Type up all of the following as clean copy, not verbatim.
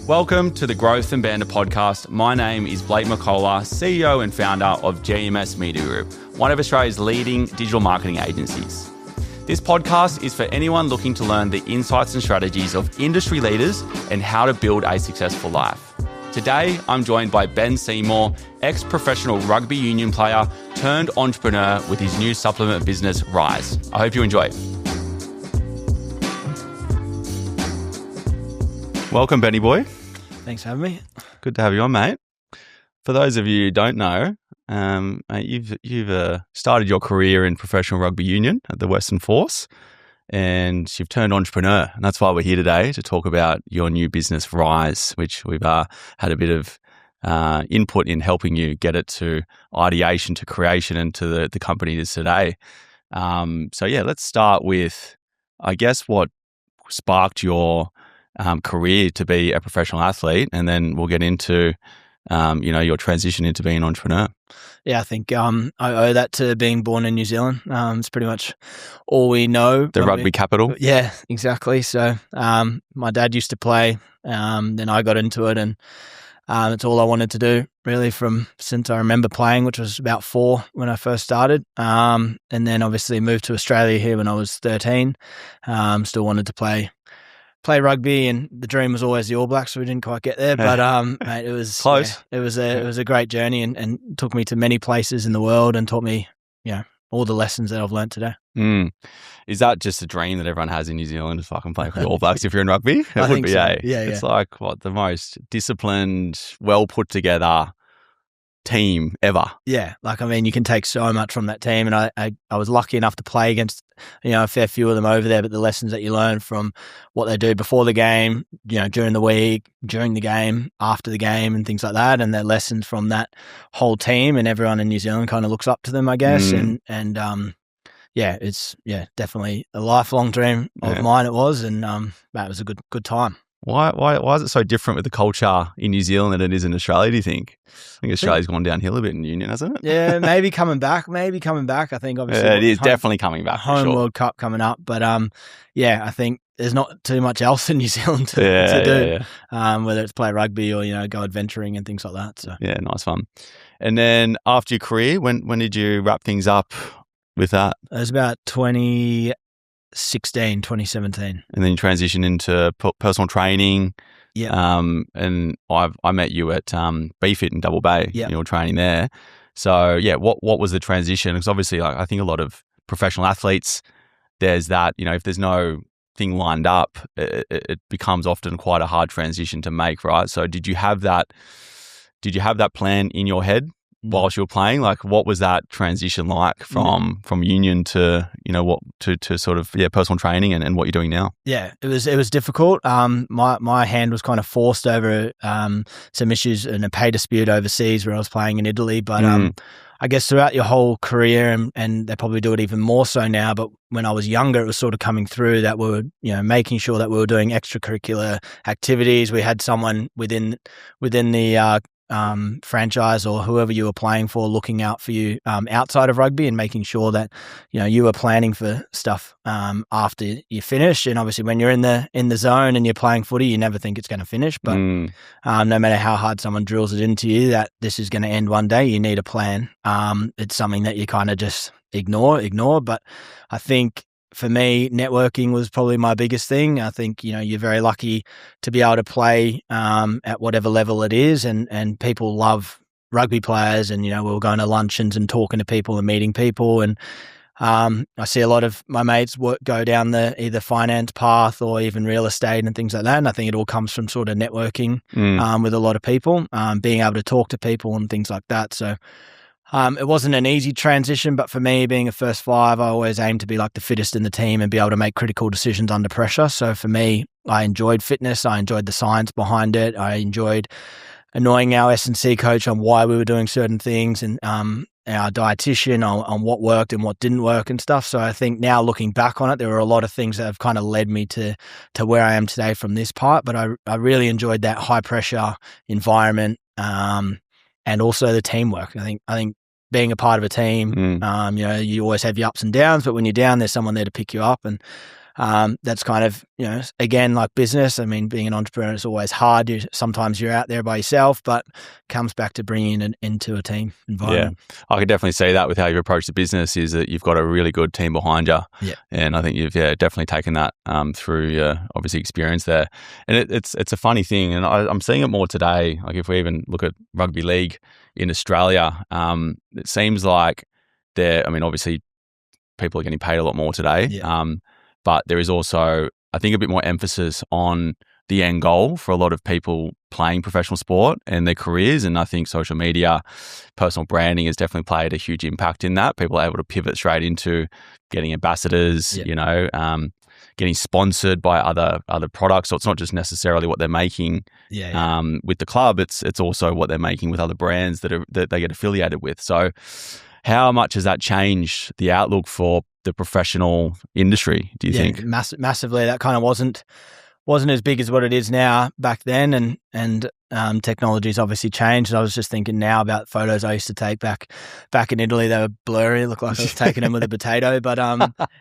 Welcome to the Growth Banter Podcast. My name is Blake Micola, CEO and founder of GMS Media Group, one of Australia's leading digital marketing agencies. This podcast is for anyone looking to learn the insights and strategies of industry leaders and how to build a successful life. Today, I'm joined by Ben Seymour, ex-professional rugby union player turned entrepreneur with his new supplement business, Rise. I hope you enjoy. Welcome, Benny boy. Thanks for having me. Good to have you on, mate. For those of you who don't know, mate, you've started your career in professional rugby union at the Western Force, and you've turned entrepreneur. And that's why we're here today to talk about your new business, Rise, which we've had a bit of input in helping you get it to ideation, to creation, and to the company it is today. Let's start with, I guess, what sparked your career to be a professional athlete, and then we'll get into your transition into being an entrepreneur. Yeah, I think I owe that to being born in New Zealand. It's pretty much all we know. The rugby capital. Yeah, exactly. So my dad used to play, then I got into it, and it's all I wanted to do really since I remember playing, which was about 4 when I first started. And then obviously moved to Australia here when I was 13. Still wanted to play rugby, and the dream was always the All Blacks, so we didn't quite get there. But mate, it was close. Yeah, it was a great journey, and took me to many places in the world, and taught me, all the lessons that I've learned today. Is that just a dream that everyone has in New Zealand, to fucking play for the All Blacks if you're in rugby? It would be, so. eh? Yeah, it's like the most disciplined, well put together team ever. Yeah, you can take so much from that team, and I was lucky enough to play against a fair few of them over there, but the lessons that you learn from what they do before the game, during the week, during the game, after the game, and things like that, and their lessons from that whole team, and everyone in New Zealand kind of looks up to them, I guess. It's definitely a lifelong dream of mine. It was, and it was a good time. Why is it so different with the culture in New Zealand than it is in Australia, do you think? I think Australia's gone downhill a bit in union, hasn't it? Yeah, maybe coming back. I think obviously it is definitely coming back. Home World Cup coming up, but I think there's not too much else in New Zealand to do. Whether it's play rugby or go adventuring and things like that. So yeah, nice fun. And then after your career, when did you wrap things up with that? It was about 2017. And then you transitioned into personal training. Yeah. And I met you at BFit in Double Bay. Yeah. You were training there. So yeah, what was the transition? Because obviously, I think a lot of professional athletes, there's that, if there's no thing lined up, it becomes often quite a hard transition to make, right? So did you have that plan in your head whilst you were playing? Like, what was that transition like from union to to sort of personal training and what you're doing now? Yeah, it was difficult. My hand was kind of forced over some issues in a pay dispute overseas where I was playing in Italy. But I guess throughout your whole career, and they probably do it even more so now, but when I was younger, it was sort of coming through that we were making sure that we were doing extracurricular activities. We had someone within the franchise or whoever you were playing for looking out for you outside of rugby, and making sure that you were planning for stuff after you finish. And obviously when you're in the zone and you're playing footy, you never think it's going to finish, but no matter how hard someone drills it into you that this is going to end one day, you need a plan. It's something that you kind of just ignore, but I think for me, networking was probably my biggest thing. I think, you're very lucky to be able to play at whatever level it is, and people love rugby players, and, we were going to luncheons and talking to people and meeting people. And I see a lot of my mates go down the either finance path or even real estate and things like that. And I think it all comes from sort of networking with a lot of people, being able to talk to people and things like that. So it wasn't an easy transition, but for me, being a first 5, I always aimed to be like the fittest in the team and be able to make critical decisions under pressure. So for me, I enjoyed fitness. I enjoyed the science behind it. I enjoyed annoying our S&C coach on why we were doing certain things, and our dietitian on what worked and what didn't work and stuff. So I think now looking back on it, there were a lot of things that have kind of led me to where I am today from this part. But I really enjoyed that high pressure environment. And also the teamwork. I think being a part of a team, you always have your ups and downs, but when you're down, there's someone there to pick you up. And That's kind of, again, like business. I mean, being an entrepreneur is always hard. Sometimes you're out there by yourself, but comes back to bringing it into a team environment. Yeah, I could definitely see that with how you've approached the business is that you've got a really good team behind you. Yeah. And I think you've definitely taken that through your obviously experience there. And it's a funny thing, and I'm seeing it more today. Like if we even look at rugby league in Australia, it seems like obviously people are getting paid a lot more today. Yeah. But there is also, I think, a bit more emphasis on the end goal for a lot of people playing professional sport and their careers. And I think social media, personal branding has definitely played a huge impact in that. People are able to pivot straight into getting ambassadors, getting sponsored by other products. So it's not just necessarily what they're making with the club. It's also what they're making with other brands that they get affiliated with. So how much has that changed the outlook for the professional industry, do you think? Massively. That kind of wasn't as big as what it is now back then, and technology's obviously changed. I was just thinking now about photos I used to take back in Italy. They were blurry, looked like I was taking them with a potato. But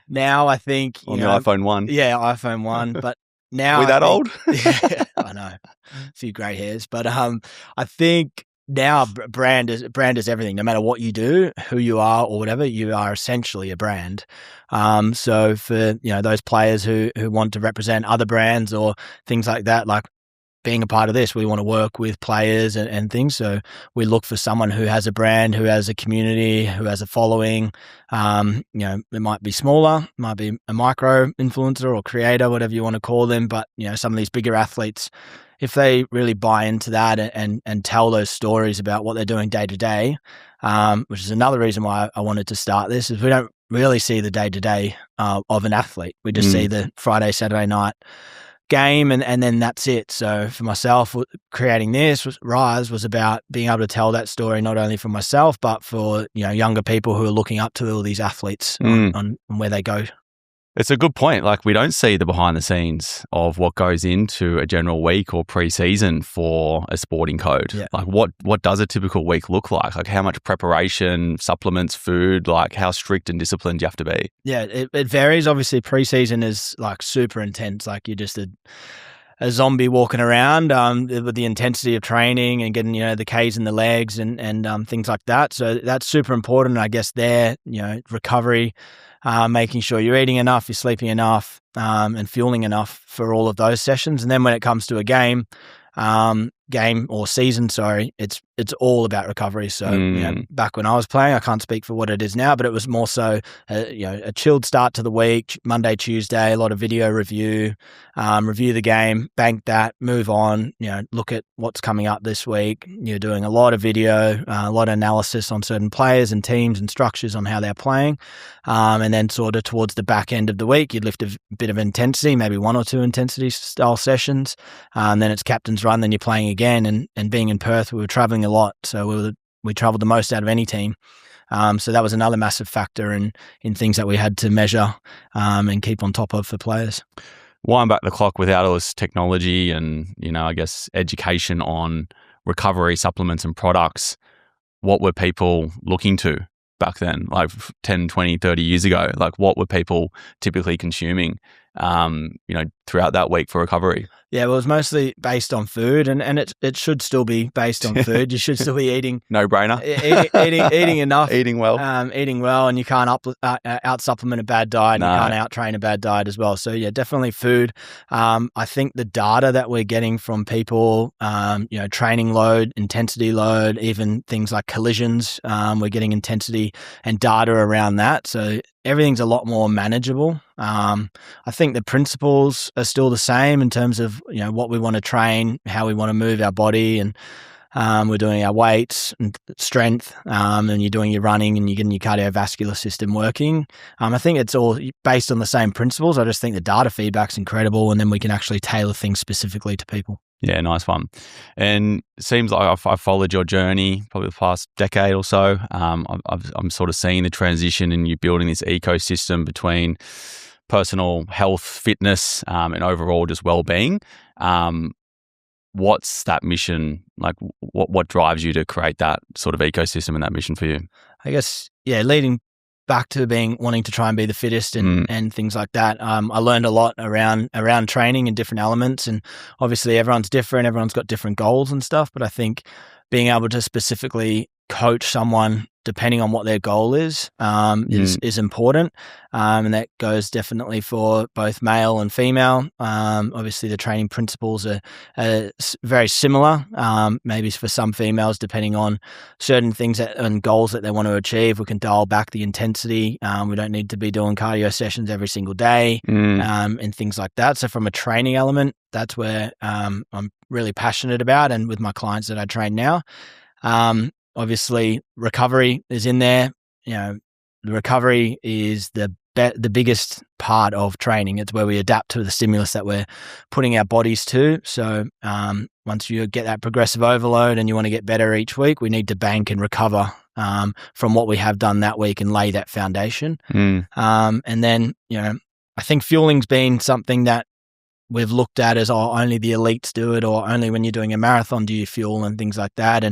now I think on the iPhone 1. Yeah, iPhone 1. But now we're that old. Yeah, I know, a few grey hairs. But I think now brand is everything. No matter what you do, who you are or whatever, you are essentially a brand. So for those players who want to represent other brands or things like that, like being a part of this, we want to work with players and things. So we look for someone who has a brand, who has a community, who has a following. It might be smaller, might be a micro influencer or creator, whatever you want to call them. But some of these bigger athletes, if they really buy into that and tell those stories about what they're doing day to day, which is another reason why I wanted to start this, is we don't really see the day to day of an athlete. We just see the Friday, Saturday night game and then that's it. So for myself, creating this Rise was about being able to tell that story not only for myself but for younger people who are looking up to all these athletes on where they go. It's a good point. Like we don't see the behind the scenes of what goes into a general week or pre-season for a sporting code. Yeah. Like what does a typical week look like? Like how much preparation, supplements, food, like how strict and disciplined you have to be? Yeah, it varies. Obviously pre-season is like super intense. Like you're just a zombie walking around with the intensity of training and getting, the Ks in the legs and things like that. So that's super important. I guess there, recovery, making sure you're eating enough, you're sleeping enough, and fueling enough for all of those sessions. And then when it comes to a game or season, it's all about recovery. So, back when I was playing, I can't speak for what it is now, but it was more so, a chilled start to the week, Monday, Tuesday, a lot of video review, review the game, bank that, move on, look at what's coming up this week. You're doing a lot of video, a lot of analysis on certain players and teams and structures on how they're playing. And then sort of towards the back end of the week, you'd lift a bit of intensity, maybe 1 or 2 intensity style sessions. Then it's captain's run, then you're playing again. And being in Perth, we were traveling a lot. So we traveled the most out of any team. So that was another massive factor in things that we had to measure and keep on top of for players. Wind back the clock without all this technology and, I guess, education on recovery supplements and products. What were people looking to back then, like 10, 20, 30 years ago? Like what were people typically consuming, throughout that week for recovery? Yeah, well, it was mostly based on food, and it should still be based on food. You should still be eating. No brainer. Eating enough. Eating well. Eating well, and you can't out supplement a bad diet. No. And you can't out train a bad diet as well. So yeah, definitely food. I think the data that we're getting from people, training load, intensity load, even things like collisions, we're getting intensity and data around that. So everything's a lot more manageable. I think the principles are still the same in terms of, what we want to train, how we want to move our body, and we're doing our weights and strength, and you're doing your running and you're getting your cardiovascular system working. I think it's all based on the same principles. I just think the data feedback's incredible, and then we can actually tailor things specifically to people. Yeah, nice one. And it seems like I've followed your journey probably the past decade or so. I'm sort of seeing the transition in you building this ecosystem between personal health, fitness, and overall just well-being. What's that mission? Like what drives you to create that sort of ecosystem and that mission for you? I guess, leading back to wanting to try and be the fittest and things like that. I learned a lot around training and different elements, and obviously everyone's different. Everyone's got different goals and stuff, but I think being able to specifically coach someone depending on what their goal is important. And that goes definitely for both male and female. Obviously the training principles are very similar. Maybe for some females, depending on certain things and goals that they want to achieve, we can dial back the intensity. We don't need to be doing cardio sessions every single day and things like that. So from a training element, that's where I'm really passionate about, and with my clients that I train now. Obviously, recovery is in there. The recovery is the biggest part of training. It's where we adapt to the stimulus that we're putting our bodies to. So once you get that progressive overload and you want to get better each week, we need to bank and recover from what we have done that week and lay that foundation. And then, I think fueling's been something that we've looked at as only the elites do it, or only when you're doing a marathon do you fuel and things like that.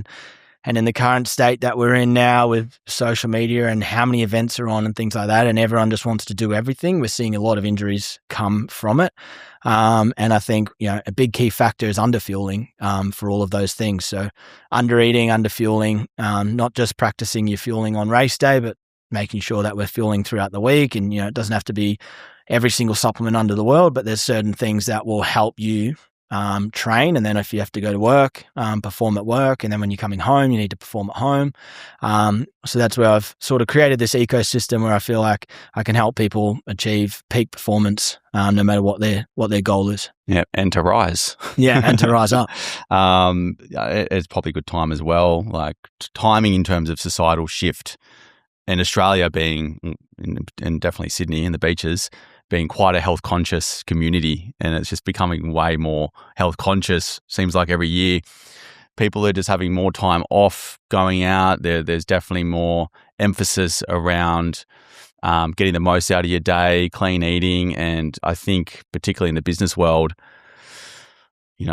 And in the current state that we're in now with social media and how many events are on and things like that, and everyone just wants to do everything, we're seeing a lot of injuries come from it. And I think, a big key factor is underfueling for all of those things. So undereating, underfueling, not just practicing your fueling on race day, but making sure that we're fueling throughout the week. And, it doesn't have to be every single supplement under the world, but there's certain things that will help you train. And then if you have to go to work, perform at work. And then when you're coming home, you need to perform at home. So that's where I've sort of created this ecosystem where I feel like I can help people achieve peak performance, no matter what their goal is. Yeah. And to rise. Yeah. And to rise up. It's probably a good time as well. Like timing in terms of societal shift, and Australia being, and definitely Sydney and the beaches, being quite a health conscious community, and it's just becoming way more health conscious. Seems like every year people are just having more time off going out. There's definitely more emphasis around getting the most out of your day, clean eating. And I think particularly in the business world,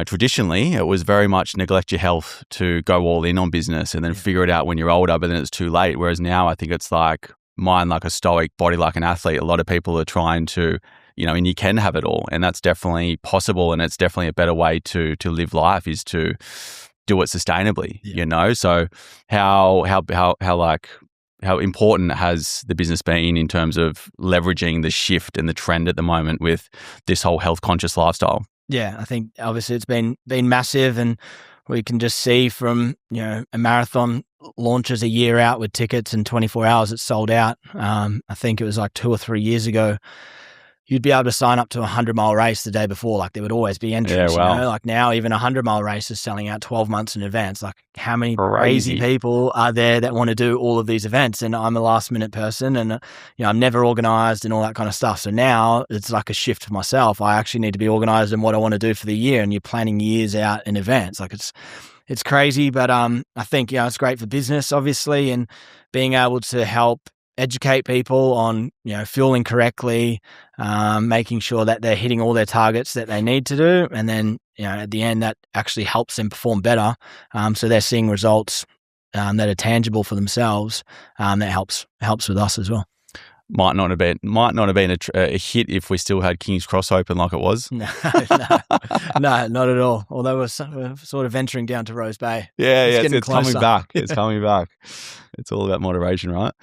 traditionally it was very much neglect your health to go all in on business and then figure it out when you're older, but then it's too late. Whereas now I think it's like mind like a stoic, body like an athlete. A lot of people are trying to, and you can have it all, and that's definitely possible, and it's definitely a better way to live life is to do it sustainably. So how important has the business been in terms of leveraging the shift and the trend at the moment with this whole health conscious lifestyle? Yeah, I think obviously it's been massive, and we can just see from, a marathon launches a year out with tickets, and 24 hours it's sold out. I think it was like 2 or 3 years ago, you'd be able to sign up to a 100-mile race the day before. Like there would always be entries. Yeah, wow. Like now even a 100-mile race is selling out 12 months in advance. Like how many crazy people are there that want to do all of these events? And I'm a last minute person, and I'm never organized and all that kind of stuff. So now it's like a shift for myself. I actually need to be organized in what I want to do for the year, and you're planning years out in advance. Like it's crazy, but I think it's great for business, obviously, and being able to help educate people on fueling correctly, making sure that they're hitting all their targets that they need to do, and then at the end that actually helps them perform better. So they're seeing results that are tangible for themselves. That helps with us as well. Might not have been a hit if we still had King's Cross open like it was. No, not at all. Although we're sort of venturing down to Rose Bay. Yeah, it's coming back. It's coming back. It's all about moderation, right?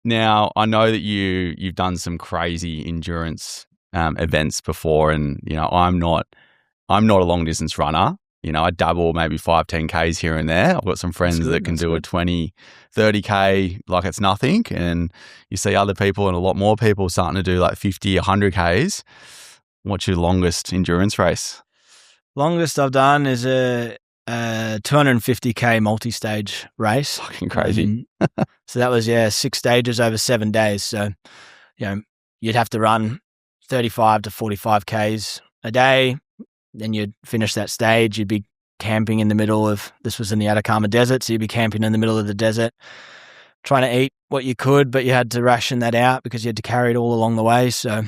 Now I know that you've done some crazy endurance events before, and I'm not a long distance runner. I dabble maybe 5-10Ks here and there. I've got some friends that can do a 20, 30K like it's nothing. And you see other people and a lot more people starting to do like 50, 100Ks. What's your longest endurance race? Longest I've done is a 250K multi-stage race. Fucking crazy. So that was, 6 stages over 7 days. So, you'd have to run 35 to 45Ks a day. Then you'd finish that stage, you'd be camping in the middle of, this was in the Atacama Desert, so you'd be camping in the middle of the desert, trying to eat what you could, but you had to ration that out because you had to carry it all along the way. So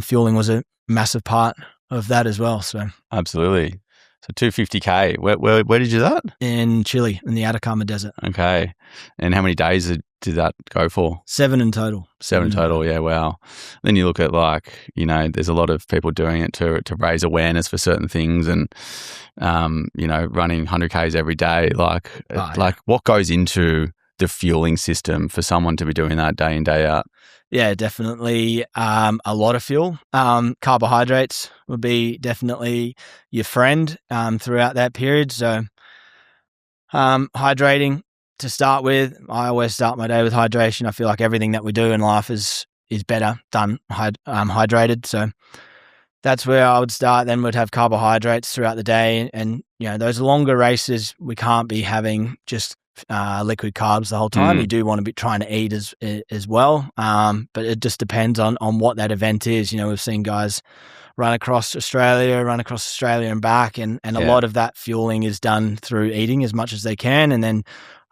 fueling was a massive part of that as well. So absolutely. So 250K. Where did you do that? In Chile, in the Atacama Desert. Okay. And how many days did that go for? 7 in total. 7 total, yeah, wow. Then you look at there's a lot of people doing it to raise awareness for certain things and, running 100Ks every day. What goes into the fueling system for someone to be doing that day in, day out? Yeah, definitely a lot of fuel. Carbohydrates would be definitely your friend throughout that period. So hydrating to start with. I always start my day with hydration. I feel like everything that we do in life is better done hydrated. So that's where I would start. Then we'd have carbohydrates throughout the day. And those longer races, we can't be having just liquid carbs the whole time. You do want to be trying to eat as well. But it just depends on what that event is. We've seen guys run across Australia and back. And a lot of that fueling is done through eating as much as they can. And then,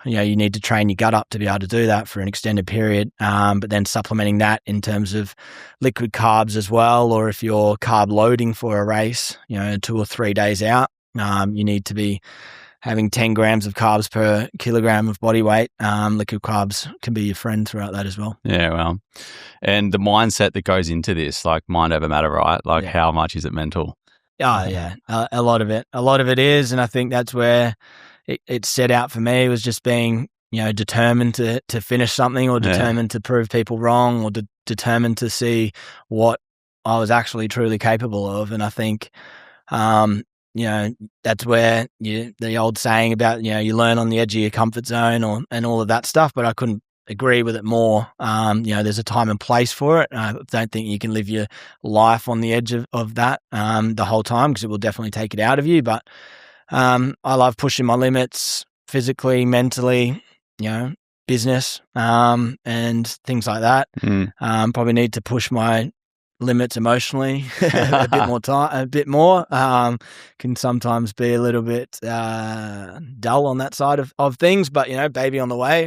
you need to train your gut up to be able to do that for an extended period. But then supplementing that in terms of liquid carbs as well, or if you're carb loading for a race, 2 or 3 days out, you need to be having 10 grams of carbs per kilogram of body weight. Liquid carbs can be your friend throughout that as well. Yeah, well, and the mindset that goes into this, like mind over matter, right? How much is it mental? Oh, yeah, a lot of it. A lot of it is, and I think that's where it set out for me, was just being, determined to finish something, or determined to prove people wrong, or determined to see what I was actually truly capable of. And I think, that's where the old saying about, you learn on the edge of your comfort zone and all of that stuff, but I couldn't agree with it more. There's a time and place for it. I don't think you can live your life on the edge of that the whole time, because it will definitely take it out of you. But I love pushing my limits physically, mentally, business, and things like that. Probably need to push my limits emotionally a bit more. Can sometimes be a little bit dull on that side of things, but baby on the way.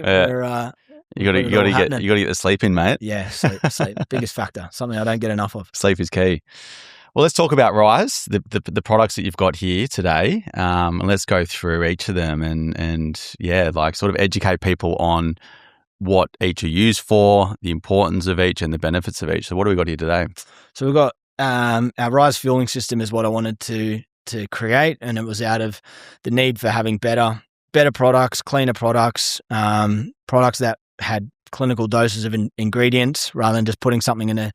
You got to get the sleep in, mate. Yeah, sleep biggest factor. Something I don't get enough of. Sleep is key. Well, let's talk about Rise, the products that you've got here today, and let's go through each of them and sort of educate people on what each are used for, the importance of each, and the benefits of each. So what do we got here today? So we've got our Rise fueling system is what I wanted to create, and it was out of the need for having better products, cleaner products, products that had clinical doses of ingredients, rather than just putting something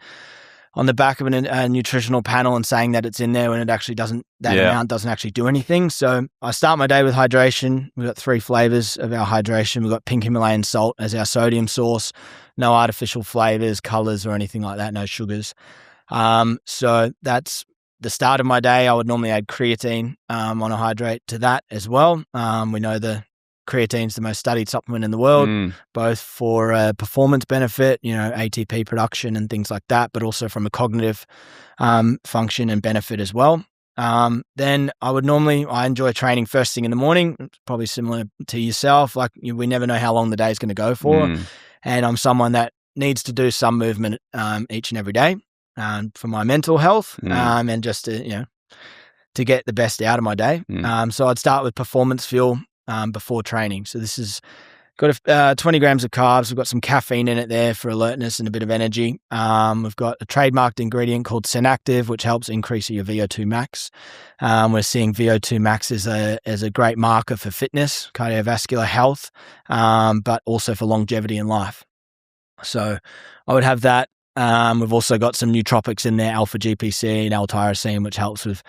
on the back of a nutritional panel and saying that it's in there when it actually doesn't. That amount doesn't actually do anything. So I start my day with hydration. We've got 3 flavors of our hydration. We've got pink Himalayan salt as our sodium source. No artificial flavors, colors, or anything like that. No sugars. So that's the start of my day. I would normally add creatine monohydrate to that as well. We know the creatine is the most studied supplement in the world, both for performance benefit, ATP production and things like that, but also from a cognitive function and benefit as well. Then I enjoy training first thing in the morning. It's probably similar to yourself. We never know how long the day is going to go for. And I'm someone that needs to do some movement each and every day for my mental health and just to get the best out of my day. So I'd start with performance fuel before training. So this is got 20 grams of carbs. We've got some caffeine in it there for alertness and a bit of energy. We've got a trademarked ingredient called Senactive, which helps increase your VO2 max. We're seeing VO2 max as a great marker for fitness, cardiovascular health, but also for longevity in life. So I would have that. We've also got some nootropics in there, alpha GPC and L-tyrosine, which helps with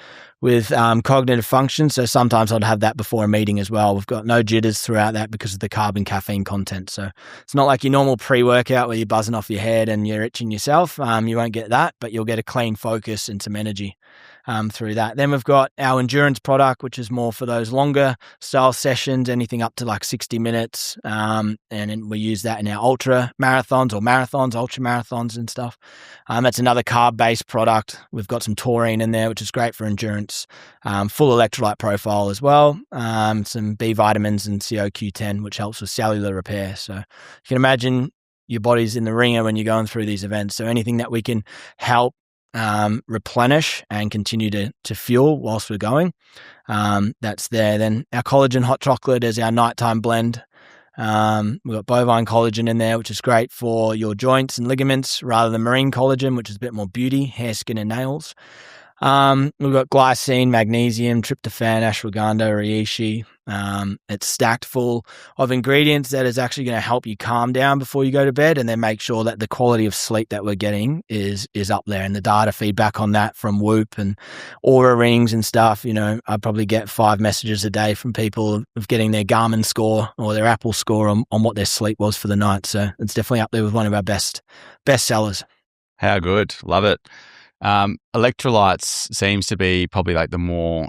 cognitive function. So sometimes I'd have that before a meeting as well. We've got no jitters throughout that because of the carb and caffeine content. So it's not like your normal pre-workout where you're buzzing off your head and you're itching yourself. You won't get that, but you'll get a clean focus and some energy through that. Then we've got our endurance product, which is more for those longer style sessions, anything up to like 60 minutes. And we use that in our ultra marathons or marathons, ultra marathons and stuff. That's another carb-based product. We've got some taurine in there, which is great for endurance. Full electrolyte profile as well. Some B vitamins and CoQ10, which helps with cellular repair. So you can imagine your body's in the ringer when you're going through these events. So anything that we can help replenish and continue to fuel whilst we're going, that's there. Then our collagen hot chocolate is our nighttime blend. We've got bovine collagen in there, which is great for your joints and ligaments rather than marine collagen, which is a bit more beauty, hair, skin, and nails. We've got glycine, magnesium, tryptophan, ashwagandha, reishi. It's stacked full of ingredients that is actually going to help you calm down before you go to bed, and then make sure that the quality of sleep that we're getting is up there. And the data feedback on that from Whoop and Aura rings and stuff, I probably get 5 messages a day from people of getting their Garmin score or their Apple score on what their sleep was for the night. So it's definitely up there with one of our best sellers. How good. Love it. Electrolytes seems to be probably like the more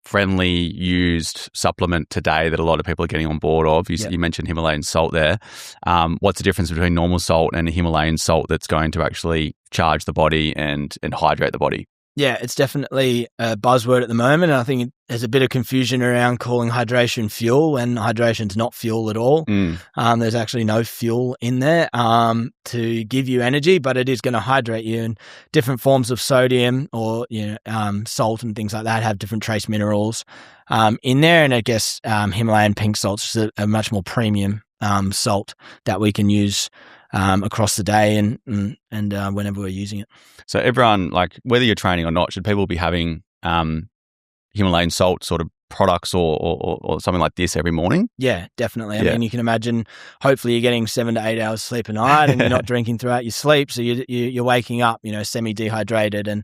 friendly used supplement today that a lot of people are getting on board of. You mentioned Himalayan salt there. What's the difference between normal salt and Himalayan salt that's going to actually charge the body and hydrate the body? Yeah, it's definitely a buzzword at the moment. And I think there's a bit of confusion around calling hydration fuel, when hydration's not fuel at all. There's actually no fuel in there to give you energy, but it is going to hydrate you. And different forms of sodium or salt and things like that have different trace minerals in there. And I guess Himalayan pink salt is a much more premium salt that we can use across the day and whenever we're using it. So everyone, like whether you're training or not, should people be having Himalayan salt sort of products or something like this every morning? Yeah, definitely. I mean, you can imagine, hopefully you're getting 7 to 8 hours sleep a night and you're not drinking throughout your sleep. So you're waking up, semi-dehydrated, and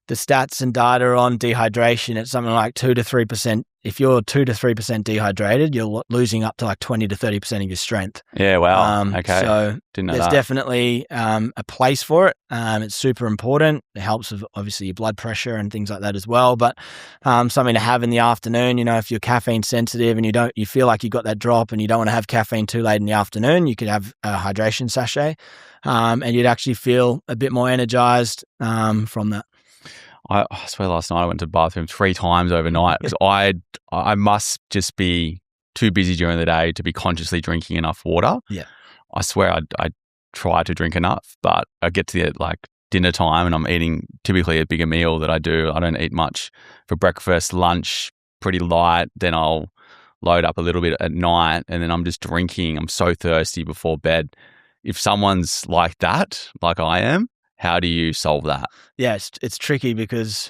the stats and data on dehydration, it's something like 2 to 3%. If you're 2 to 3% dehydrated, you're losing up to like 20 to 30% of your strength. Yeah, wow. Okay. So Didn't know there's that. Definitely a place for it. It's super important. It helps with obviously your blood pressure and things like that as well. But something to have in the afternoon, if you're caffeine sensitive and you feel like you got that drop and you don't want to have caffeine too late in the afternoon, you could have a hydration sachet, and you'd actually feel a bit more energized from that. I swear last night I went to the bathroom 3 times overnight because I must just be too busy during the day to be consciously drinking enough water. Yeah. I swear I try to drink enough, but I get to like dinner time and I'm eating typically a bigger meal that I do. I don't eat much for breakfast, lunch, pretty light. Then I'll load up a little bit at night and then I'm just drinking. I'm so thirsty before bed. If someone's like that, like I am, how do you solve that? Yeah, it's tricky because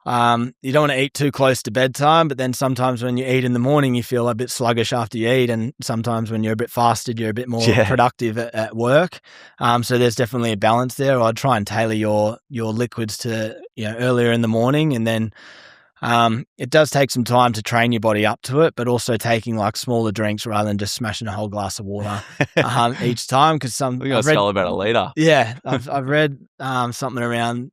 you don't want to eat too close to bedtime, but then sometimes when you eat in the morning, you feel a bit sluggish after you eat, and sometimes when you're a bit fasted, you're a bit more productive at work. So there's definitely a balance there. I'd try and tailor your liquids to earlier in the morning, and then it does take some time to train your body up to it, but also taking like smaller drinks rather than just smashing a whole glass of water each time. Because we got to sell about a litre. Yeah, I've read something around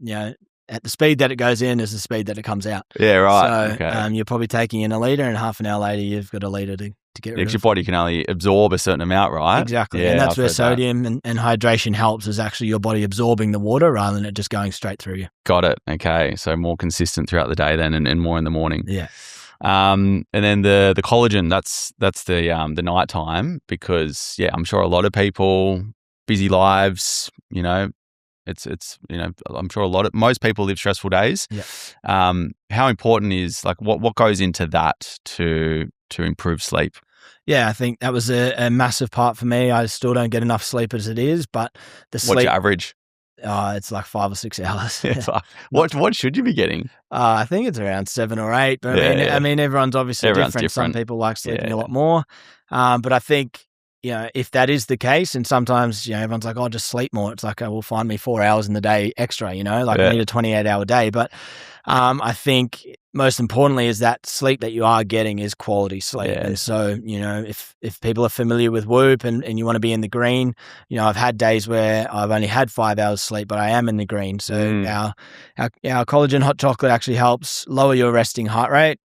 at the speed that it goes in is the speed that it comes out. Yeah, right. So okay. You're probably taking in a litre, and half an hour later you've got a litre to get rid of. Your body can only absorb a certain amount, right? Exactly. Yeah, and that's where sodium and hydration helps, is actually your body absorbing the water rather than it just going straight through you. Got it. Okay. So more consistent throughout the day then and more in the morning. Yeah. And then the collagen, that's the nighttime because, I'm sure a lot of people, busy lives, it's I'm sure most people live stressful days. Yeah. How important is like what goes into that to improve sleep? Yeah, I think that was a massive part for me. I still don't get enough sleep as it is, but the sleep. What's your average? It's like 5 or 6 hours. What should you be getting? I think it's around 7 or 8. But I mean, everyone's obviously different. Some people like sleeping a lot more. But I think, if that is the case, and sometimes, everyone's like, oh, just sleep more. It's like, we'll find me 4 hours in the day extra, I need a 28-hour day. But I think most importantly is that sleep that you are getting is quality sleep. Yeah. And so, if people are familiar with Whoop and you want to be in the green, I've had days where I've only had 5 hours sleep, but I am in the green. So our collagen hot chocolate actually helps lower your resting heart rate,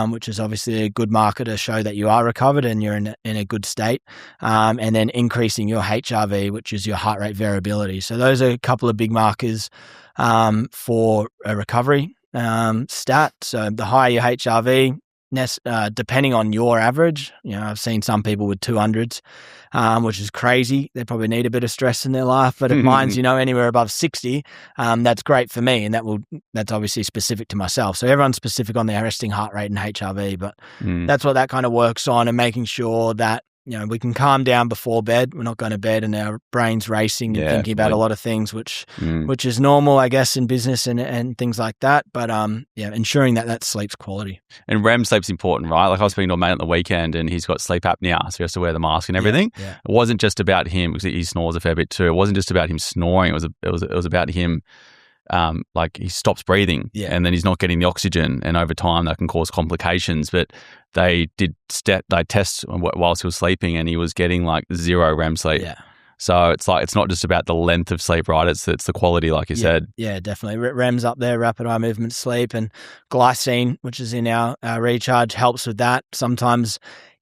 which is obviously a good marker to show that you are recovered and you're in a good state. And then increasing your HRV, which is your heart rate variability. So those are a couple of big markers for a recovery stat. So the higher your HRV, depending on your average. I've seen some people with 200s, which is crazy. They probably need a bit of stress in their life. But if mine's, anywhere above 60, that's great for me. And that's obviously specific to myself. So everyone's specific on their resting heart rate and HRV, but that's what that kind of works on, and making sure that, we can calm down before bed. We're not going to bed and our brain's racing and thinking about a lot of things, which is normal, I guess, in business and things like that. But ensuring that sleep's quality. And REM sleep's important, right? Like I was speaking to a mate on the weekend, and he's got sleep apnea, so he has to wear the mask and everything. Yeah. It wasn't just about him, because he snores a fair bit too. It wasn't just about him snoring. It was about him. Like he stops breathing, and then he's not getting the oxygen, and over time that can cause complications. But they did tests whilst he was sleeping, and he was getting like 0 REM sleep. Yeah. So it's not just about the length of sleep, right? It's the quality, like you said. Yeah, definitely. REM's up there, rapid eye movement sleep, and glycine, which is in our recharge, helps with that. Sometimes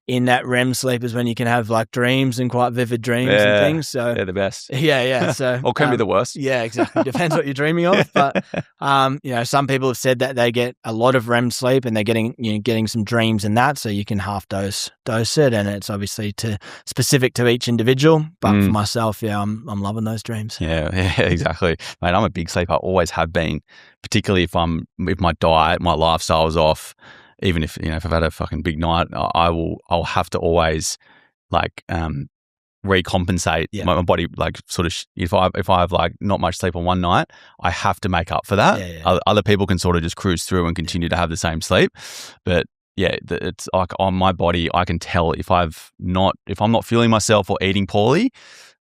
in that REM sleep is when you can have like dreams and quite vivid dreams and things. So they're the best. Yeah. So or can be the worst. Yeah, exactly. Depends what you're dreaming of. But some people have said that they get a lot of REM sleep and they're getting some dreams in that. So you can half dose it, and it's obviously specific to each individual. But for myself, I'm loving those dreams. Yeah, exactly. Mate, I'm a big sleeper. I always have been, particularly if my diet, my lifestyle is off. Even if if I've had a fucking big night, I'll have to always like recompensate my body. Like sort of if I have like not much sleep on one night, I have to make up for that. Other people can sort of just cruise through and continue to have the same sleep, but it's like on my body, I can tell if I'm not feeling myself or eating poorly,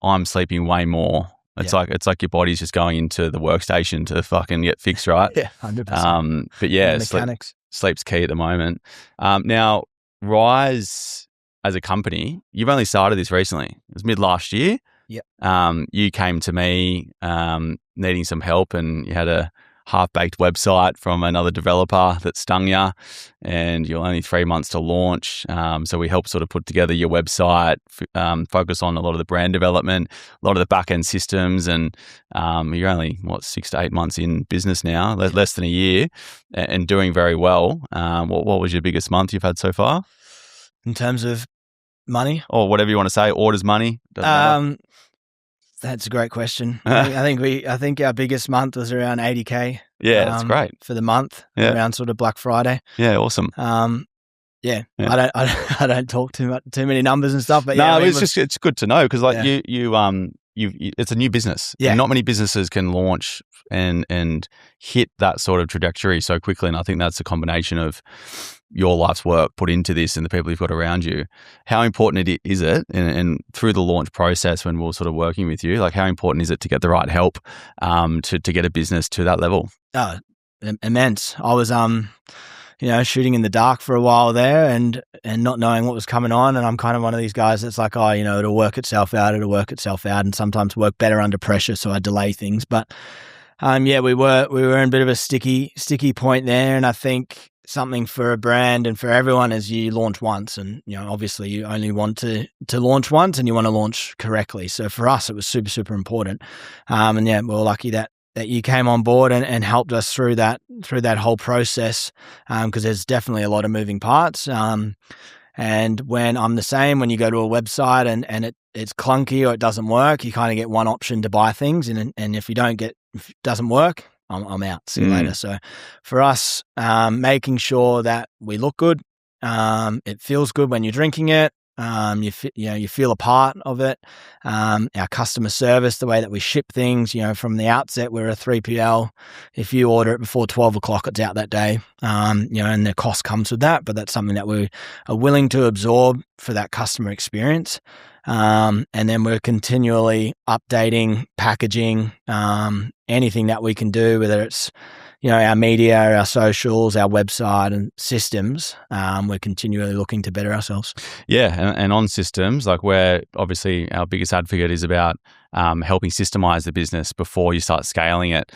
I'm sleeping way more. It's like your body's just going into the workstation to fucking get fixed, right? Yeah, 100%. But yeah, mechanics. Sleep's key at the moment. Now, Rise as a company, you've only started this recently. It was mid last year. Yep. You came to me needing some help, and you had a half-baked website from another developer that stung you, and you're only 3 months to launch. So we helped sort of put together your website, focus on a lot of the brand development, a lot of the back-end systems, and you're only, 6 to 8 months in business now, less than a year, and doing very well. What was your biggest month you've had so far? In terms of money? Or whatever you want to say, orders, money? Doesn't matter. That's a great question. I think our biggest month was around 80K. Yeah, that's great for the month. Yeah. Around sort of Black Friday. Yeah, awesome. Yeah. I don't talk too many numbers and stuff, but it's good to know, because like you it's a new business. Yeah. And not many businesses can launch and hit that sort of trajectory so quickly. And I think that's a combination of your life's work put into this and the people you've got around you. How important is it, and through the launch process when we're sort of working with you, like how important is it to get the right help to get a business to that level? Immense. I was shooting in the dark for a while there and not knowing what was coming on. And I'm kind of one of these guys that's like, it'll work itself out, and sometimes work better under pressure. So I delay things. But we were in a bit of a sticky point there. And I think something for a brand and for everyone is you launch once, and obviously you only want to launch once, and you want to launch correctly. So for us, it was super, super important. We're lucky that you came on board and helped us through that whole process, because there's definitely a lot of moving parts. And when I'm the same, when you go to a website and it's clunky or it doesn't work, you kind of get one option to buy things, and if it doesn't work, I'm out. See you later. So for us, making sure that we look good, it feels good when you're drinking it. You feel a part of it. Our customer service, the way that we ship things, from the outset, we're a 3PL. If you order it before 12 o'clock, it's out that day. And the cost comes with that, but that's something that we are willing to absorb for that customer experience. And then we're continually updating packaging, anything that we can do, whether it's our media, our socials, our website and systems. We're continually looking to better ourselves. Yeah, and on systems, like we're obviously our biggest advocate is about helping systemize the business before you start scaling it,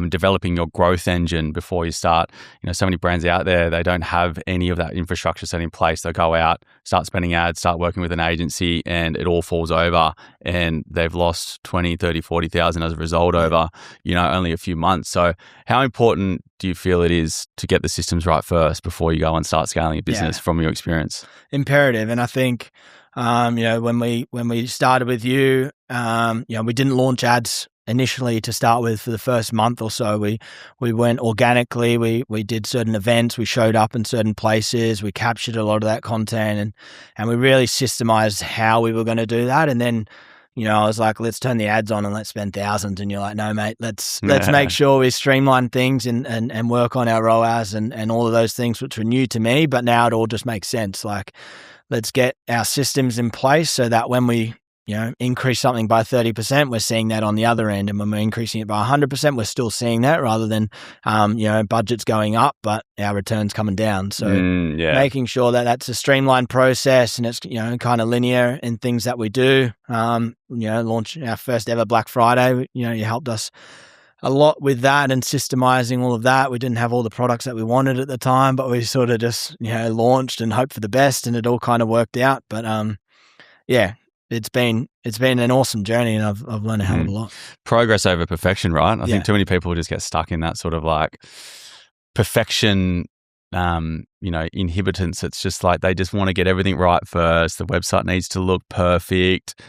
developing your growth engine before you start. So many brands out there, they don't have any of that infrastructure set in place. They'll go out, start spending ads, start working with an agency, and it all falls over, and they've lost 20, 30, 40,000 as a result over, only a few months. So how important do you feel it is to get the systems right first before you go and start scaling a business from your experience? Imperative. And I think, when we started with you, we didn't launch ads initially to start with for the first month or so. We went organically. We did certain events. We showed up in certain places. We captured a lot of that content, and we really systemized how we were going to do that. And then, I was like, let's turn the ads on and let's spend thousands. And you're like, no, mate, let's make sure we streamline things and work on our ROAS and all of those things, which were new to me, but now it all just makes sense. Like, let's get our systems in place so that when we, increase something by 30%, we're seeing that on the other end. And when we're increasing it by 100%, we're still seeing that, rather than, budgets going up, but our returns coming down. So making sure that that's a streamlined process, and it's, kind of linear in things that we do. Launch our first ever Black Friday, you helped us a lot with that and systemizing all of that. We didn't have all the products that we wanted at the time, but we sort of just, launched and hoped for the best, and it all kind of worked out. But, it's been an awesome journey, and I've learned a hell of a lot. Progress over perfection, right? I think too many people just get stuck in that sort of like perfection, inhibitants. It's just like they just want to get everything right first. The website needs to look perfect,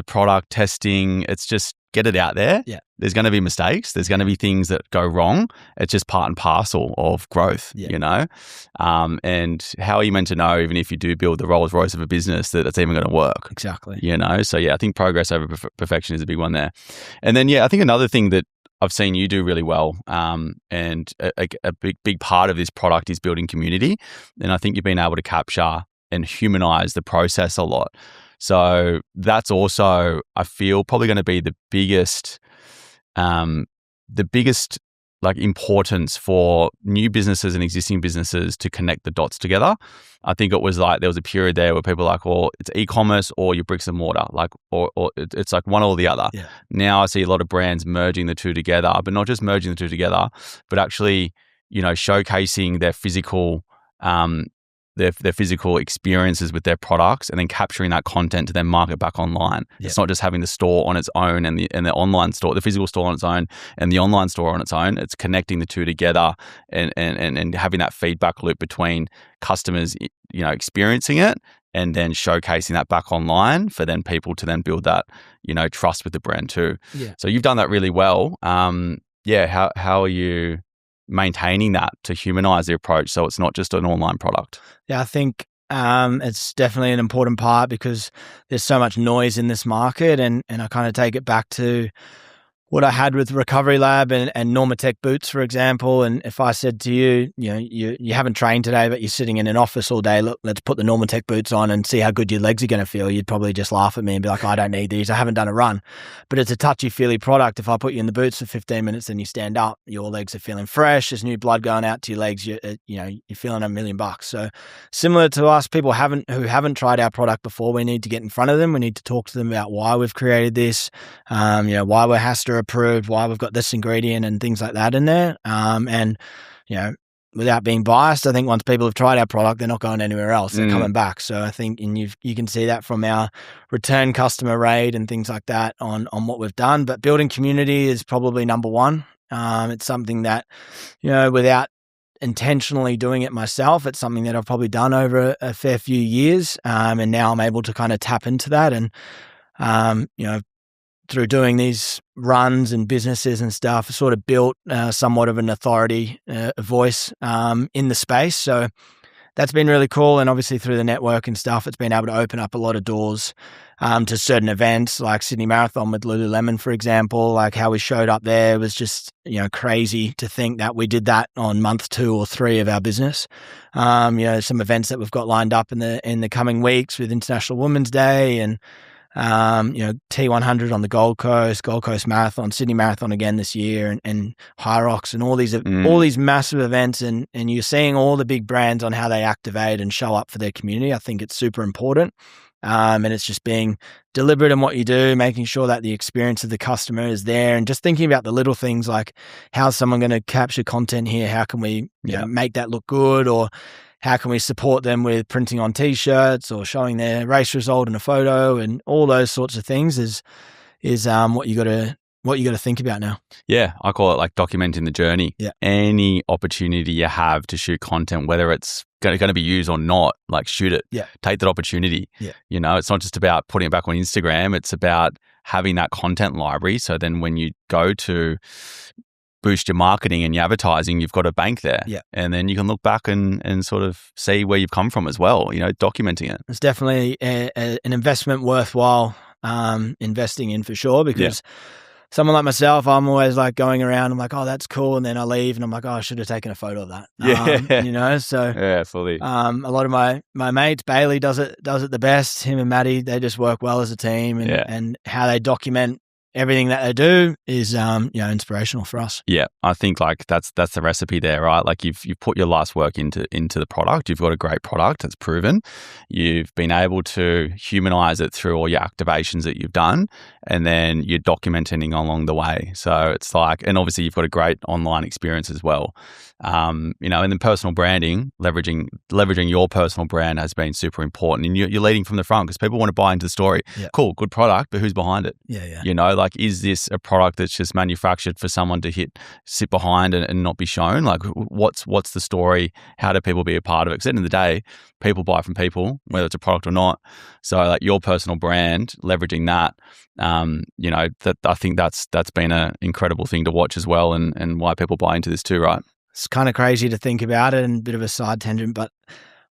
product testing. It's just get it out there. Yeah. There's going to be mistakes. There's going to be things that go wrong. It's just part and parcel of growth, And how are you meant to know, even if you do build the Rolls Royce of a business, that it's even going to work? Exactly. So I think progress over perfection is a big one there. And then, I think another thing that I've seen you do really well, and a big part of this product is building community. And I think you've been able to capture and humanize the process a lot. So that's also, I feel, probably going to be the biggest like importance for new businesses and existing businesses to connect the dots together. I think it was like there was a period there where people were like, well, it's e-commerce or your bricks and mortar, like, or it's like one or the other. Yeah. Now I see a lot of brands merging the two together, but not just merging the two together, but actually, showcasing their physical their physical experiences with their products, and then capturing that content to then market back online. Yep. It's not just having the store on its own and the online store, the physical store on its own and the online store on its own. It's connecting the two together and having that feedback loop between customers, experiencing it and then showcasing that back online for then people to then build that, trust with the brand too. Yeah. So you've done that really well. How are you maintaining that to humanize the approach so it's not just an online product? Yeah, I think it's definitely an important part, because there's so much noise in this market, and I kind of take it back to what I had with Recovery Lab and Normatec boots, for example. And if I said to you, you haven't trained today, but you're sitting in an office all day, look, let's put the Normatec boots on and see how good your legs are going to feel, you'd probably just laugh at me and be like, I don't need these. I haven't done a run. But it's a touchy-feely product. If I put you in the boots for 15 minutes and you stand up, your legs are feeling fresh. There's new blood going out to your legs. You're feeling $1 million. So similar to us, people who haven't tried our product before, we need to get in front of them. We need to talk to them about why we've created this, why we're HASTA approved, why we've got this ingredient and things like that in there. Without being biased, I think once people have tried our product, they're not going anywhere else. They're coming back. So I think, and you can see that from our return customer rate and things like that on what we've done. But building community is probably number one. It's something that, without intentionally doing it myself, it's something that I've probably done over a fair few years. And now I'm able to kind of tap into that. And, through doing these runs and businesses and stuff, sort of built somewhat of an authority, a voice in the space. So that's been really cool. And obviously through the network and stuff, it's been able to open up a lot of doors to certain events like Sydney Marathon with Lululemon, for example. Like how we showed up there was just, crazy to think that we did that on month 2 or 3 of our business. Some events that we've got lined up in the coming weeks with International Women's Day and T100 on the Gold Coast Marathon, Sydney Marathon again this year, and High Rocks and all these massive events, and you're seeing all the big brands on how they activate and show up for their community. I think it's super important. And it's just being deliberate in what you do, making sure that the experience of the customer is there, and just thinking about the little things like, how's someone going to capture content here? How can we make that look good? Or how can we support them with printing on T-shirts or showing their race result in a photo? And all those sorts of things is what you got to think about now. Yeah, I call it like documenting the journey. Yeah. Any opportunity you have to shoot content, whether it's going to be used or not, like shoot it. Yeah. Take that opportunity. Yeah. You know, it's not just about putting it back on Instagram. It's about having that content library. So then when you go to boost your marketing and your advertising, you've got a bank there. Yeah. And then you can look back and sort of see where you've come from as well, you know, documenting it. It's definitely an investment worthwhile investing in, for sure, because someone like myself, I'm always like going around, I'm like, oh, that's cool. And then I leave and I'm like, oh, I should have taken a photo of that. You know, so fully. A lot of my mates, Bailey does it the best. Him and Maddie, they just work well as a team, and how they document everything that they do is, inspirational for us. Yeah, I think like that's the recipe there, right? Like you've put your life's work into the product. You've got a great product that's proven. You've been able to humanize it through all your activations that you've done, and then you're documenting along the way. So it's like, and obviously you've got a great online experience as well. And then personal branding, leveraging your personal brand has been super important, and you're leading from the front because people want to buy into the story. Yeah. Cool, good product, but who's behind it? Yeah. You know, like, is this a product that's just manufactured for someone to sit behind and not be shown? Like, what's the story? How do people be a part of it? Because at the end of the day, people buy from people, whether it's a product or not. So, like, your personal brand, leveraging that, that I think that's been an incredible thing to watch as well, and why people buy into this too, right? It's kind of crazy to think about it, and a bit of a side tangent, but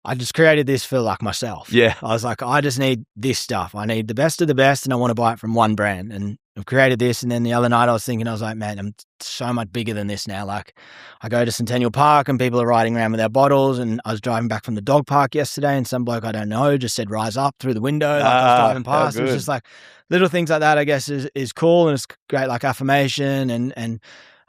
I just created this for like myself. Yeah. I was like, I just need this stuff. I need the best of the best, and I want to buy it from one brand. And I've created this. And then the other night I was like, man, I'm so much bigger than this now. Like, I go to Centennial Park and people are riding around with their bottles. And I was driving back from the dog park yesterday, and some bloke I don't know just said, "Rise up," through the window. Like, I was driving past. It was just like little things like that, I guess, is cool. And it's great, like affirmation and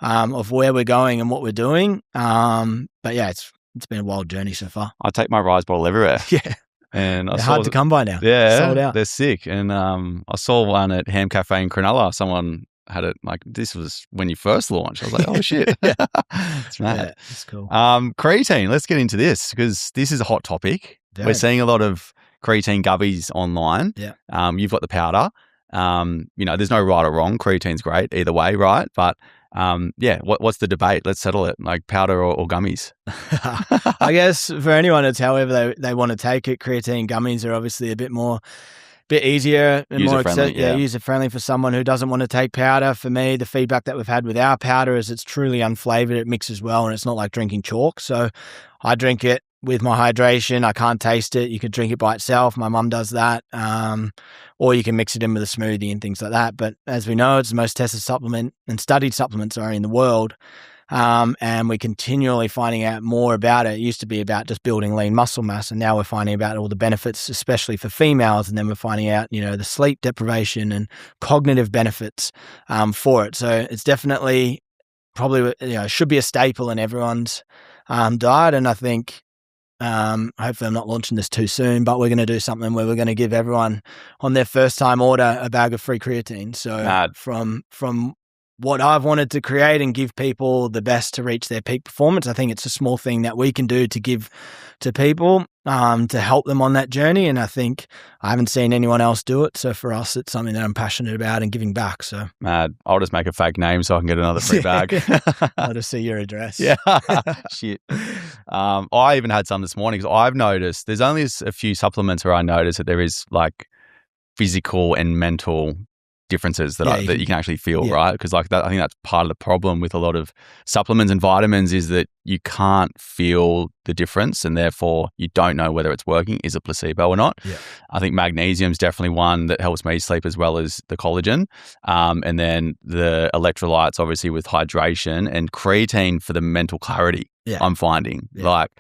of where we're going and what we're doing. But yeah, it's been a wild journey so far. I take my Rise bottle everywhere. Yeah. And they're hard to come by now. Yeah. Sold out. They're sick. And I saw one at Ham Cafe in Cronulla. Someone had it, like, this was when you first launched. I was like, oh shit. That's mad. Yeah, that's cool. Creatine, let's get into this because this is a hot topic. Very. We're seeing a lot of creatine gubbies online. Yeah. You've got the powder. There's no right or wrong. Creatine's great either way, right? But what's the debate? Let's settle it. Like, powder or gummies? I guess for anyone, it's however they want to take it. Creatine gummies are obviously a bit easier and user friendly for someone who doesn't want to take powder. For me, the feedback that we've had with our powder is it's truly unflavored. It mixes well, and it's not like drinking chalk. So I drink it with my hydration. I can't taste it. You could drink it by itself. My mum does that. Or you can mix it in with a smoothie and things like that. But as we know, it's the most tested supplement and studied supplements in the world. And we're continually finding out more about it. It used to be about just building lean muscle mass, and now we're finding about all the benefits, especially for females. And then we're finding out, the sleep deprivation and cognitive benefits for it. So it's definitely probably, should be a staple in everyone's diet. And I think, hopefully I'm not launching this too soon, but we're going to do something where we're going to give everyone on their first time order a bag of free creatine. So from what I've wanted to create and give people the best to reach their peak performance, I think it's a small thing that we can do to give to people to help them on that journey. And I think I haven't seen anyone else do it. So for us, it's something that I'm passionate about and giving back. So mad. I'll just make a fake name so I can get another free bag. I'll just see your address. Yeah. Shit. I even had some this morning because I've noticed there's only a few supplements where I notice that there is like physical and mental differences that you can actually feel, right? Because like that, I think that's part of the problem with a lot of supplements and vitamins is that you can't feel the difference, and therefore you don't know whether it's working. Is it placebo or not? Yeah. I think magnesium is definitely one that helps me sleep as well as the collagen, and then the electrolytes, obviously with hydration, and creatine for the mental clarity. Yeah. I'm finding like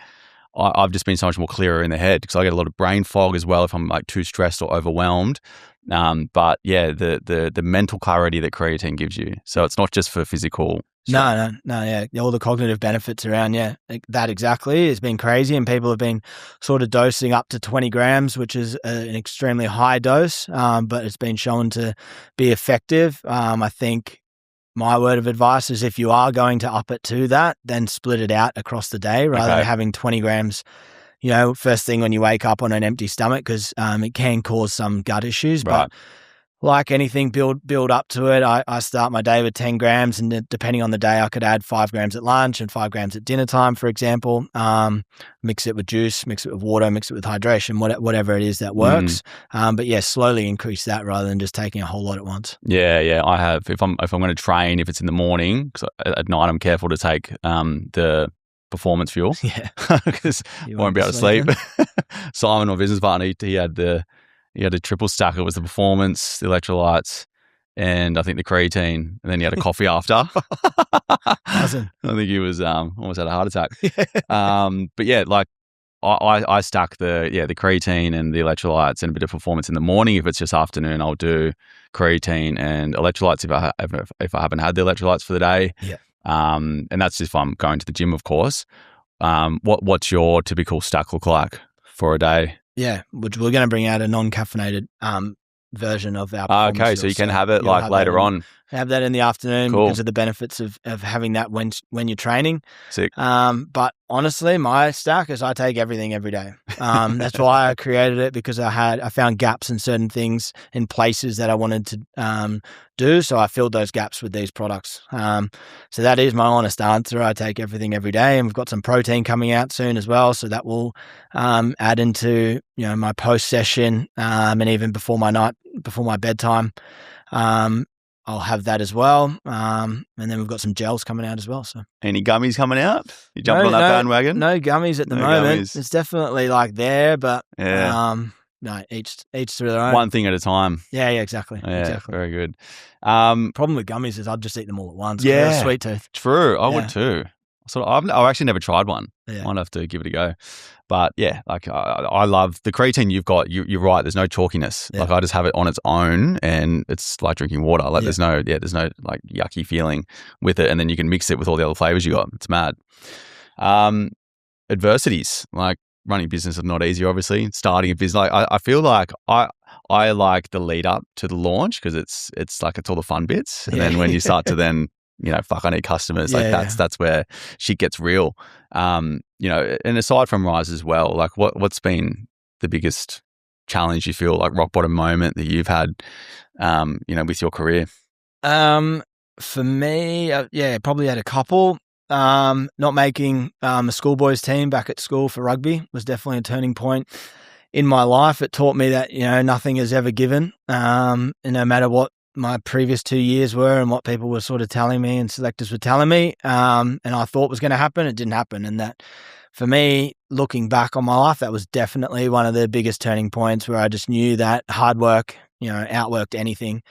I've just been so much more clearer in the head because I get a lot of brain fog as well if I'm like too stressed or overwhelmed. But yeah, the mental clarity that creatine gives you. So it's not just for physical. No, yeah. All the cognitive benefits around, that exactly has been crazy. And people have been sort of dosing up to 20 grams, which is an extremely high dose, but it's been shown to be effective. I think my word of advice is if you are going to up it to that, then split it out across the day rather than having 20 grams, first thing when you wake up on an empty stomach, because it can cause some gut issues. Right. But like anything, build up to it. I start my day with 10 grams, and depending on the day, I could add 5 grams at lunch and 5 grams at dinner time, for example. Mix it with juice, mix it with water, mix it with hydration, whatever it is that works. But yeah, slowly increase that rather than just taking a whole lot at once. Yeah. I have. If I'm going to train, if it's in the morning, because at night I'm careful to take the performance fuel. Yeah, because I won't be able to sleep. Simon, my business partner, he had a triple stack. It was the performance, the electrolytes, and I think the creatine. And then he had a coffee after. Awesome. I think he was almost had a heart attack. But yeah, like I stack the creatine and the electrolytes and a bit of performance in the morning. If it's just afternoon, I'll do creatine and electrolytes if I haven't had the electrolytes for the day. Yeah. And that's if I'm going to the gym, of course. What's your typical stack look like for a day? Yeah, which we're going to bring out a non-caffeinated version of our okay, so you can have it like later on. Have that in the afternoon Cool. because of the benefits of having that when you're training. Sick. But honestly, my stack is I take everything every day. That's why I created it, because I found gaps in certain things in places that I wanted to do. So I filled those gaps with these products. So that is my honest answer. I take everything every day, and we've got some protein coming out soon as well. So that will add into my post session and even before my bedtime. I'll have that as well. And then we've got some gels coming out as well. So any gummies coming out? You jumping on that bandwagon? No gummies at the moment. Gummies. It's definitely like there, but yeah. No, each to their own. One thing at a time. Yeah, exactly. Yeah, exactly. Very good. Problem with gummies is I'd just eat them all at once. Yeah, sweet tooth. True, I would too. So I've actually never tried one. Yeah. I'd have to give it a go. But yeah, like I love the creatine you've got. You're right. There's no chalkiness. Yeah. Like I just have it on its own, and it's like drinking water. Like there's no like yucky feeling with it. And then you can mix it with all the other flavors you got. It's mad. Adversities, like running a business is not easy. Obviously, starting a business. Like I feel like I like the lead up to the launch because it's like it's all the fun bits, and then when you start to then. I need customers. Like that's where shit gets real. And aside from Rise as well, like what's been the biggest challenge you feel like rock bottom moment that you've had, with your career? For me, probably had a couple. Not making a schoolboys team back at school for rugby was definitely a turning point in my life. It taught me that, nothing is ever given, and no matter what my previous 2 years were and what people were sort of telling me and selectors were telling me, and I thought was going to happen, it didn't happen. And that, for me, looking back on my life, that was definitely one of the biggest turning points where I just knew that hard work, outworked anything.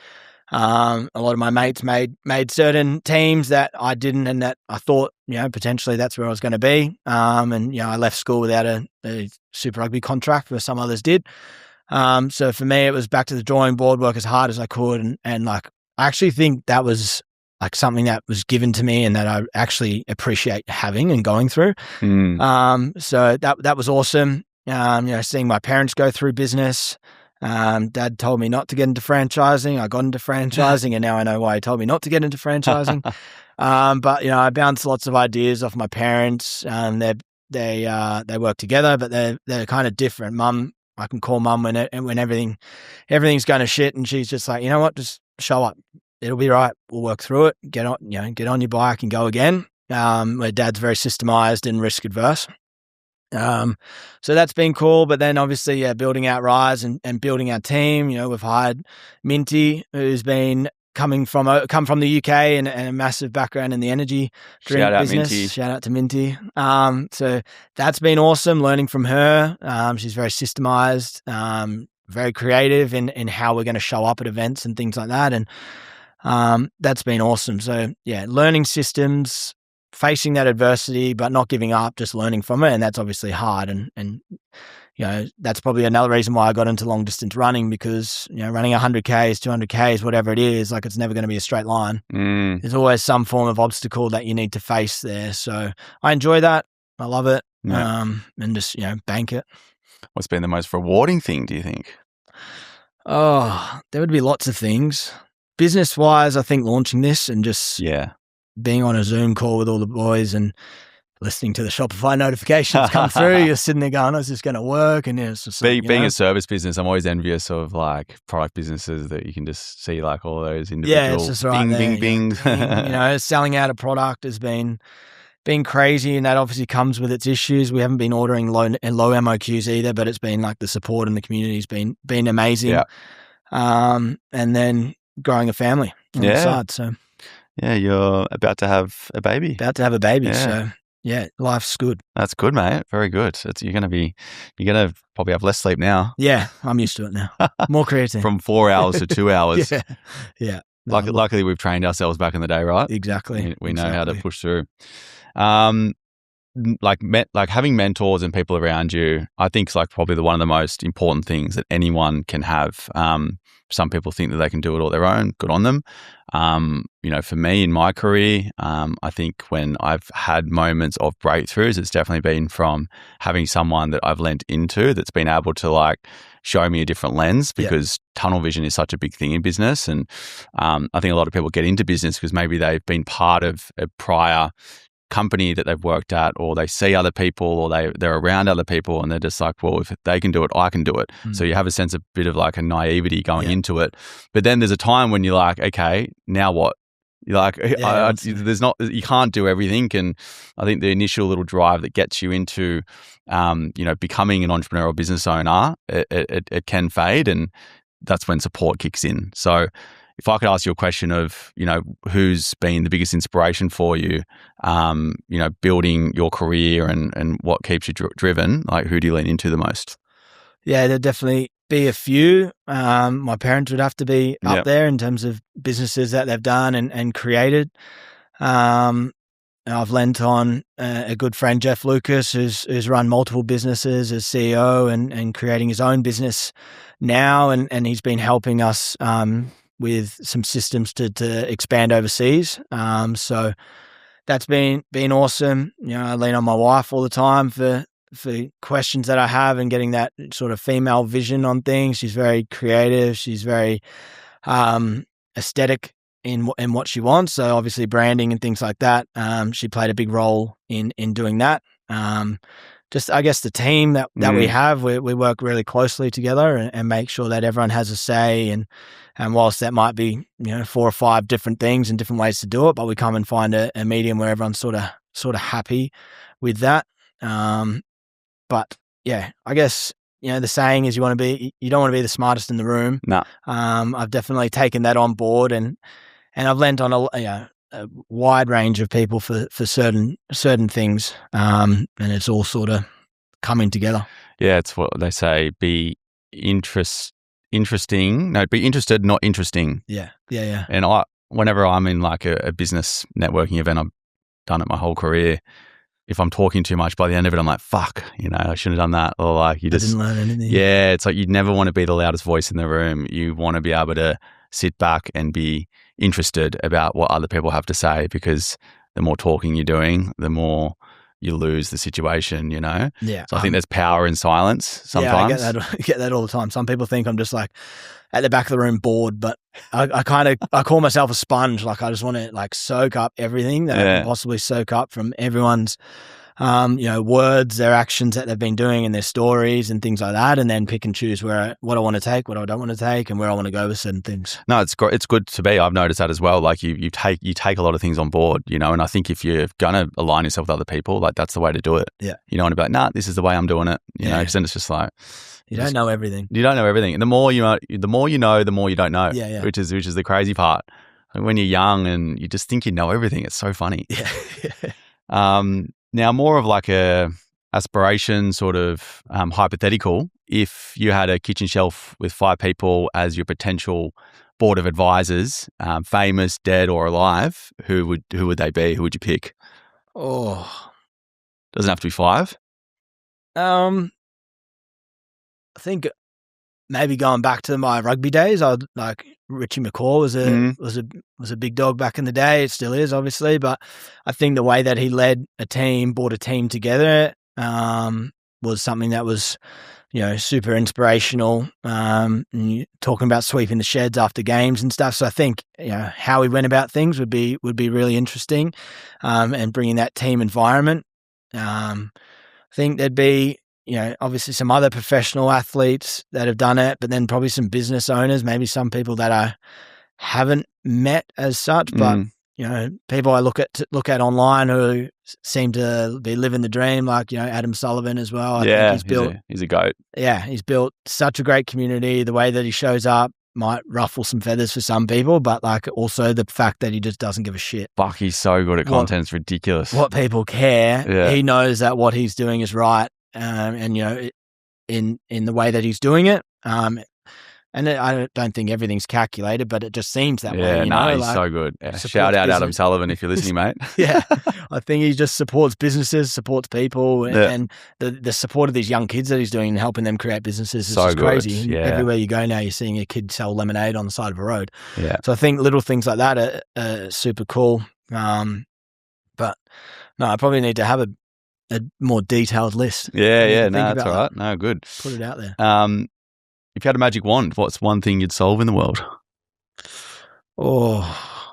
A lot of my mates made certain teams that I didn't, and that I thought, potentially that's where I was going to be. And I left school without a Super Rugby contract, where some others did. So for me, it was back to the drawing board, work as hard as I could. And like, I actually think that was like something that was given to me and that I actually appreciate having and going through. So that was awesome. Seeing my parents go through business. Dad told me not to get into franchising. I got into franchising, and now I know why he told me not to get into franchising. But I bounced lots of ideas off my parents. They work together, but they're kind of different. Mum, I can call mum when everything's going to shit, and she's just like, you know what, just show up. It'll be right. We'll work through it. Get on your bike and go again. Where Dad's very systemized and risk adverse. So that's been cool. But then obviously, building out Rise and building our team. We've hired Minty, who's been come from the UK and a massive background in the energy drink business. Shout out to Minty. So that's been awesome, learning from her. She's very systemized, very creative in how we're going to show up at events and things like that. And that's been awesome. So yeah, learning systems, facing that adversity, but not giving up, just learning from it. And that's obviously hard. And that's probably another reason why I got into long distance running, because, running 100Ks, 200Ks, whatever it is, like, it's never going to be a straight line. There's always some form of obstacle that you need to face there. So I enjoy that. I love it. And just, bank it. What's been the most rewarding thing, do you think? Oh, there would be lots of things. Business wise, I think launching this and just being on a Zoom call with all the boys and listening to the Shopify notifications come through, you're sitting there going, is this going to work? And it's just being a service business, I'm always envious of like product businesses that you can just see like all those individual it's just right bing, bing. Selling out a product has been crazy, and that obviously comes with its issues. We haven't been ordering low MOQs either, but it's been like the support in the community has been amazing. And then growing a family on the side. So you're about to have a baby. So life's good. That's good, mate. Very good. You're gonna probably have less sleep now. Yeah, I'm used to it now. More creatine. From 4 hours to 2 hours. Yeah. Luckily, we've trained ourselves back in the day, right? Exactly. We know how to push through. Like having mentors and people around you, I think is like probably one of the most important things that anyone can have. Some people think that they can do it all their own. Good on them. For me in my career, I think when I've had moments of breakthroughs, it's definitely been from having someone that I've lent into that's been able to like show me a different lens, because tunnel vision is such a big thing in business. And I think a lot of people get into business because maybe they've been part of a prior company that they've worked at, or they see other people, or they're around other people, and they're just like, well, if they can do it, I can do it. So you have a sense of bit of like a naivety going into it. But then there's a time when you're like, okay, now what? You're like, you can't do everything. And I think the initial little drive that gets you into, becoming an entrepreneur or business owner, it can fade, and that's when support kicks in. So if I could ask you a question of, who's been the biggest inspiration for you, building your career and what keeps you driven, like who do you lean into the most? Yeah, there'd definitely be a few. My parents would have to be up there in terms of businesses that they've done and created. I've lent on a good friend, Jeff Lucas, who's run multiple businesses as CEO and creating his own business now. And he's been helping us with some systems to expand overseas. So that's been awesome. I lean on my wife all the time for questions that I have and getting that sort of female vision on things. She's very creative. She's very aesthetic in what she wants. So obviously branding and things like that. She played a big role in doing that. Just, I guess, the team that we have, we work really closely together and make sure that everyone has a say. And whilst that might be, 4 or 5 different things and different ways to do it, but we come and find a medium where everyone's sort of happy with that. But yeah, I guess, the saying is you don't want to be the smartest in the room. No. I've definitely taken that on board and I've lent on a wide range of people for certain things. And it's all sort of coming together. Yeah, it's what they say, be interesting. No, be interested, not interesting. Yeah. And whenever I'm in like a business networking event, I've done it my whole career. If I'm talking too much, by the end of it, I'm like, fuck, I shouldn't have done that. Or like I didn't learn anything. Yeah, it's like you never want to be the loudest voice in the room. You want to be able to sit back and be interested about what other people have to say, because the more talking you're doing, the more you lose the situation, Yeah. So I think there's power in silence sometimes. Yeah, I get that all the time. Some people think I'm just like at the back of the room bored, but I call myself a sponge. Like I just want to like soak up everything that I can possibly soak up from everyone's words, their actions that they've been doing and their stories and things like that, and then pick and choose what I want to take, what I don't want to take, and where I want to go with certain things. No, it's good to be. I've noticed that as well. Like you take a lot of things on board, and I think if you're going to align yourself with other people, like that's the way to do it. Yeah. You don't want to be like, nah, this is the way I'm doing it. Because then it's just like, you don't know everything. You don't know everything. And the more you know, the more you don't know. Yeah. Which is the crazy part. Like when you're young and you just think you know everything, it's so funny. Yeah. Now, more of like a aspiration sort of hypothetical. If you had a kitchen shelf with 5 people as your potential board of advisors, famous, dead or alive, who would they be? Who would you pick? Oh, Doesn't have to be 5. I think maybe going back to my rugby days, I'd like Richie McCaw was a big dog back in the day. It still is, obviously, but I think the way that he led a team, brought a team together, was something that was, super inspirational. And talking about sweeping the sheds after games and stuff. So I think how he went about things would be really interesting, and bringing that team environment. I think there'd be obviously some other professional athletes that have done it, but then probably some business owners, maybe some people that I haven't met as such, but people I look at online who seem to be living the dream, like Adam Sullivan as well. I think he's a goat. Yeah, he's built such a great community. The way that he shows up might ruffle some feathers for some people, but like also the fact that he just doesn't give a shit. Fuck, he's so good at content. It's ridiculous. What people care. Yeah. He knows that what he's doing is right. And in the way that he's doing it, and I don't think everything's calculated, but it just seems that way. He's so good. Yeah. Shout out Adam Sullivan if you're listening, mate. Yeah, I think he just supports businesses, supports people, and the support of these young kids that he's doing and helping them create businesses is just crazy. Yeah. Everywhere you go now, you're seeing a kid sell lemonade on the side of a road. Yeah. So I think little things like that are super cool. But no, I probably need to have a more detailed list. Yeah. No, that's all right. No, good. Put it out there. If you had a magic wand, what's one thing you'd solve in the world? Oh,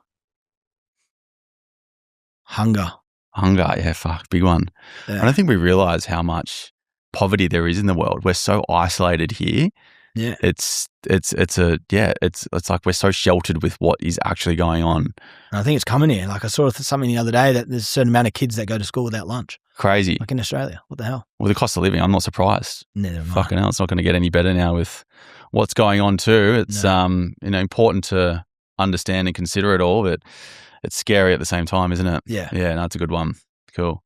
hunger. Yeah, fuck, big one. Yeah. I don't think we realize how much poverty there is in the world. We're so isolated here. Yeah, it's like we're so sheltered with what is actually going on. I think it's coming here. Like I saw something the other day that there's a certain amount of kids that go to school without lunch. Crazy. Like in Australia. What the hell? Well, the cost of living, I'm not surprised. Neither am I. Fucking hell, it's not going to get any better now with what's going on too. It's important to understand and consider it all, but it's scary at the same time, isn't it? Yeah. Yeah, no, that's a good one. Cool.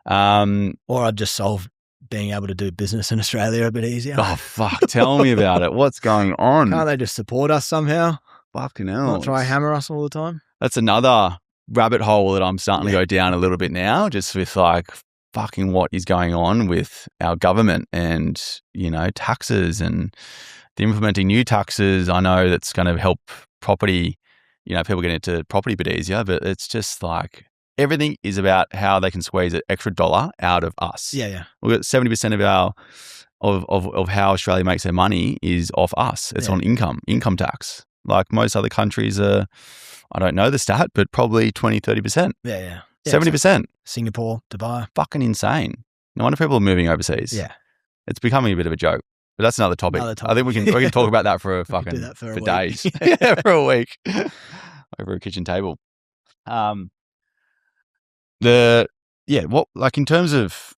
Or I'd just solve being able to do business in Australia a bit easier. Oh, fuck. Tell me about it. What's going on? Can't they just support us somehow? Fucking hell. Not try hammer us all the time? That's another rabbit hole that I'm starting to go down a little bit now, just with like fucking what is going on with our government and, taxes and the implementing new taxes. I know that's going to help property, people get into property a bit easier, but it's just like everything is about how they can squeeze an extra dollar out of us. Yeah. We've got 70% of how Australia makes their money is off us. It's on income tax. Like most other countries are, I don't know the stat, but probably 20, 30%. Yeah. 70%. Singapore, Dubai. Fucking insane. No wonder people are moving overseas. Yeah. It's becoming a bit of a joke. But that's another topic. I think we can talk about that for for days. Yeah, for a week. Over a kitchen table. In terms of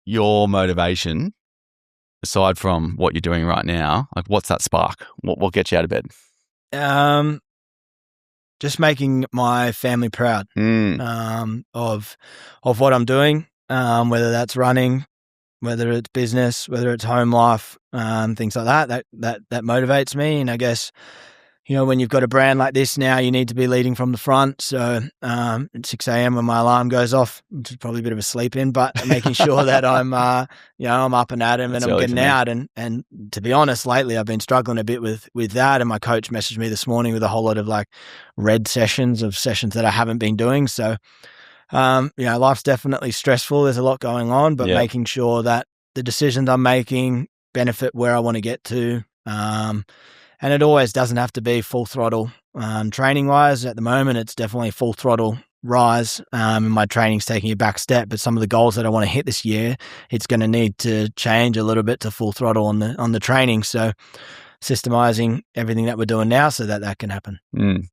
your motivation, aside from what you're doing right now, like what's that spark? What gets you out of bed? Just making my family proud of what I'm doing, whether that's running, whether it's business, whether it's home life, things like that motivates me. And I guess, when you've got a brand like this now, you need to be leading from the front. So at 6 a.m. when my alarm goes off, which is probably a bit of a sleep in, but making sure that I'm up and at 'em and I'm getting out. And to be honest, lately I've been struggling a bit with that. And my coach messaged me this morning with a whole lot of like red sessions that I haven't been doing. So, life's definitely stressful. There's a lot going on, but making sure that the decisions I'm making benefit where I want to get to. And it always doesn't have to be full throttle. Training wise, at the moment, it's definitely full throttle rise. And my training's taking a back step, but some of the goals that I want to hit this year, it's going to need to change a little bit to full throttle on the training. So systemizing everything that we're doing now so that can happen.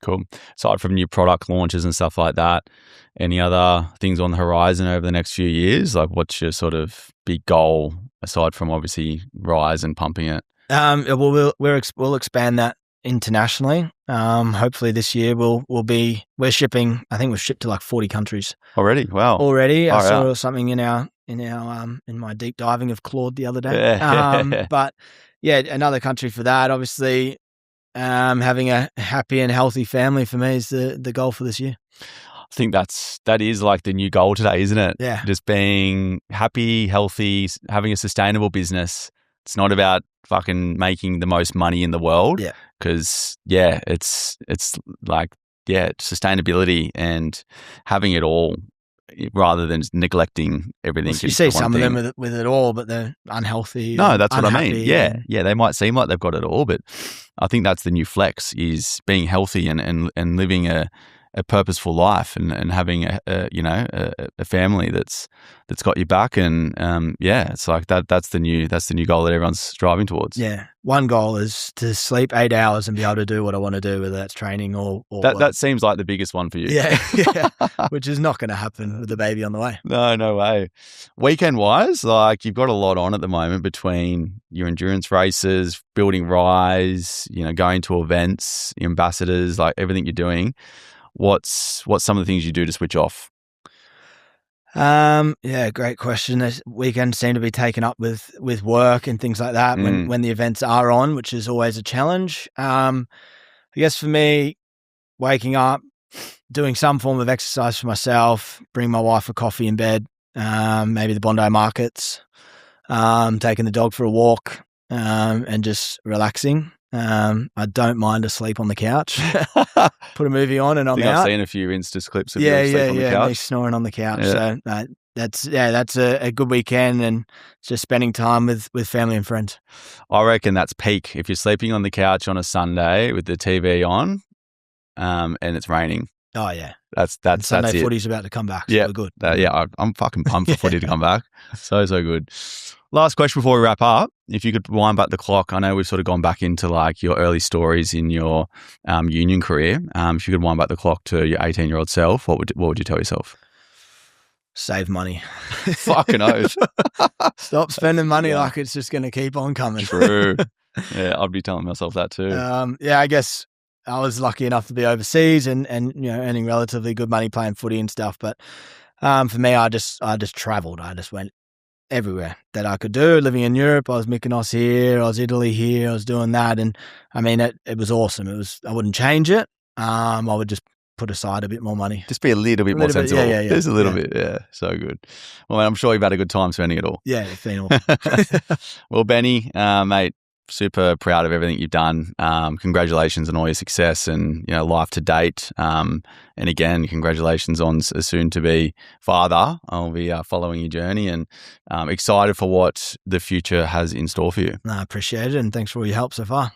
Cool. Aside from new product launches and stuff like that, any other things on the horizon over the next few years? Like what's your sort of big goal aside from obviously rise and pumping it? We'll expand that internationally. Hopefully this year we're shipping. I think we've shipped to like 40 countries already. Wow. Already. I saw something in my deep diving of Claude the other day. But yeah, another country for that. Obviously, having a happy and healthy family for me is the goal for this year. think that is like the new goal today, isn't it? Yeah. Just being happy, healthy, having a sustainable business. It's not about fucking making the most money in the world. Yeah. Because it's like, sustainability and having it all rather than neglecting everything. Well, you see some of them with it all, but they're unhealthy. No, that's what I mean. Unhappy. Yeah. They might seem like they've got it all, but I think that's the new flex, is being healthy and living a purposeful life and having a family that's got your back. And it's like that's the new goal that everyone's striving towards. Yeah. One goal is to sleep 8 hours and be able to do what I want to do, whether that's training or that seems like the biggest one for you. Yeah. Which is not going to happen with the baby on the way. No way. Weekend wise, like you've got a lot on at the moment between your endurance races, building Rise, going to events, ambassadors, like everything you're doing. What's some of the things you do to switch off? Great question. This weekends seem to be taken up with work and things like that when the events are on, which is always a challenge. I guess for me, waking up, doing some form of exercise for myself, bring my wife a coffee in bed, maybe the Bondi markets, taking the dog for a walk, and just relaxing. I don't mind to sleep on the couch. Put a movie on and I'm out. I've seen a few Insta clips of you sleep on the couch. Me snoring on the couch. Yeah. So that's a good weekend, and it's just spending time with family and friends. I reckon that's peak. If you're sleeping on the couch on a Sunday with the TV on, and it's raining. Oh yeah, that's Sunday it. footy's about to come back. So we're good. I'm fucking pumped for footy to come back. So good. Last question before we wrap up. If you could wind back the clock, I know we've sort of gone back into like your early stories in your union career. If you could wind back the clock to your 18-year-old self, what would you tell yourself? Save money. Fucking oath. Stop spending money like it's just going to keep on coming. True. Yeah, I'd be telling myself that too. I guess I was lucky enough to be overseas and earning relatively good money playing footy and stuff. But for me, I just traveled. I just went everywhere that I could do. Living in Europe, I was Mykonos here, I was Italy here, I was doing that, and I mean it was awesome. I wouldn't change it. I would just put aside a bit more money. Just be a little bit more sensible. Yeah. Just a little bit, yeah. So good. Well, I'm sure you've had a good time spending it all. Yeah, it's been awesome. Well, Benny, mate, super proud of everything you've done. Congratulations on all your success and life to date. And again, congratulations on a soon-to-be father. I'll be following your journey and excited for what the future has in store for you. I appreciate it, and thanks for all your help so far.